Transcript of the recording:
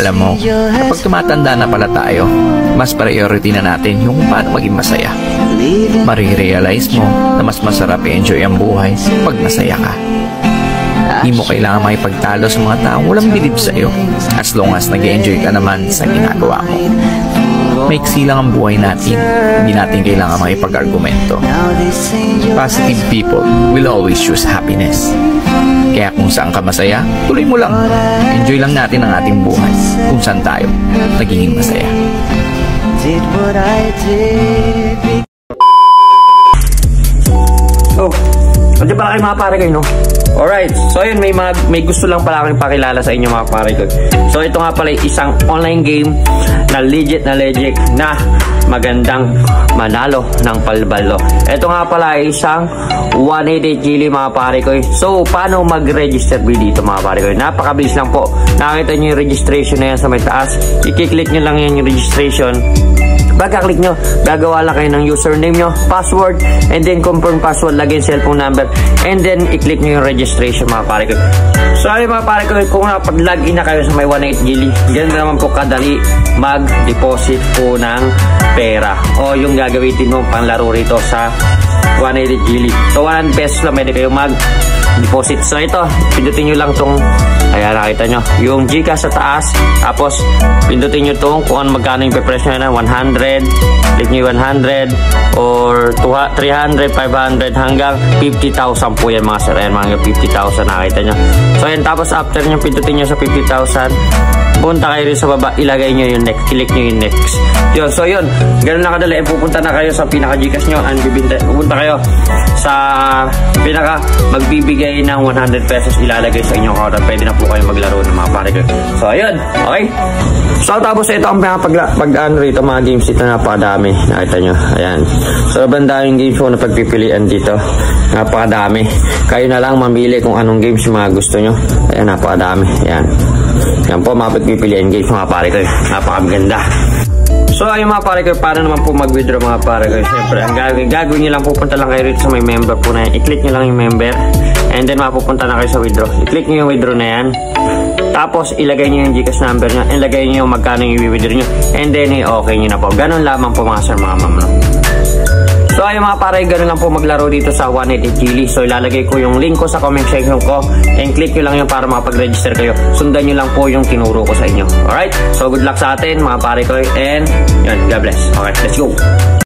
Alam mo, kapag tumatanda na pala tayo, mas priority na natin yung paano maging masaya. Marirealize mo na mas masarap i-enjoy ang buhay pag masaya ka. Di mo kailangan makipagtalo sa mga taong walang bilib sa'yo as long as nag-enjoy ka naman sa ginagawa mo. Maiksi lang ang buhay natin, hindi natin kailangan makipag-argumento. Positive people will always choose happiness. Kaya kung saan ka masaya, tuloy mo lang. Enjoy lang natin ang ating buhay kung saan tayo nagiging masaya. Oh, hindi pala kayo mga pare kayo, no? Alright, so yun, may gusto lang pala akong pakilala sa inyo mga pare ko. So ito nga pala isang online game na legit na magandang manalo ng palbalo. Ito nga pala isang 180 kili mga pare ko. So paano mag-register dito mga pare ko? Napakabilis lang po. Nakita nyo yung registration na yan sa may taas. I-click nyo lang yan yung registration. Pagka-click nyo, gagawa lang kayo ng username nyo, password, and then confirm password, lagyan cellphone number, and then i-click nyo yung registration mga pare ko. So ayun mga pare ko, kung napag-login na kayo sa may 180 gili, ganun naman po kadali mag-deposit po ng pera o yung gagamitin mo panglaro rito sa 180 gili. So 100 pesos lang pwede kayo mag-deposit. So ito, pindutin nyo lang tong, ayan nakita nyo, yung Gcash sa taas, tapos pindutin nyo tong kung ano magkano yung presyo na 100, click nyo 100 or 300, 500 hanggang 50,000 po yan mga sir. Ayan, hanggang 50,000 nakita nyo. So ayan, tapos after nyo pindutin nyo sa 50,000, punta kayo rin sa baba, ilagay nyo yung next, click nyo yung next. Yun, so yun, ganun na kadali. Pupunta na kayo sa pinaka Gcash nyo and pupunta kayo sa pinaka magbibigay ng 100 pesos ilalagay sa inyong account. Pwede na po kayo maglaro ng mga pare ko. So ayun, okay. So tapos ito ang pag-ano rito, mga games dito napakadami. Nakita nyo, ayan. So bandang games po na pagpipilian dito. Napakadami. Kayo na lang mamili kung anong games yung mga gusto nyo. Ayan, napakadami. Ayan. Yan po mga pagpipilian games mga pare ko. Napakaganda. So ayun mga pare ko, paano naman po mag-withdraw mga pare ko? Siyempre, ang gagawin nyo lang, pupunta lang kayo rito sa may member po na yan. I-click nyo lang yung member. And then mapupunta na kayo sa withdraw. I-click nyo yung withdraw na yan. Tapos ilagay nyo yung Gcash number nyo. Ilagay nyo yung magkano yung i-withdraw nyo. And then okay nyo na po. Ganun lamang po mga sir, mga ma'am, no? So ayun mga pare, ganoon lang po maglaro dito sa 180 Chili. So ilalagay ko yung link ko sa comment section ko and click nyo lang yun para makapag-register kayo. Sundan nyo lang po yung tinuro ko sa inyo. Alright? So good luck sa atin mga pare ko and yun, God bless. Okay, let's go!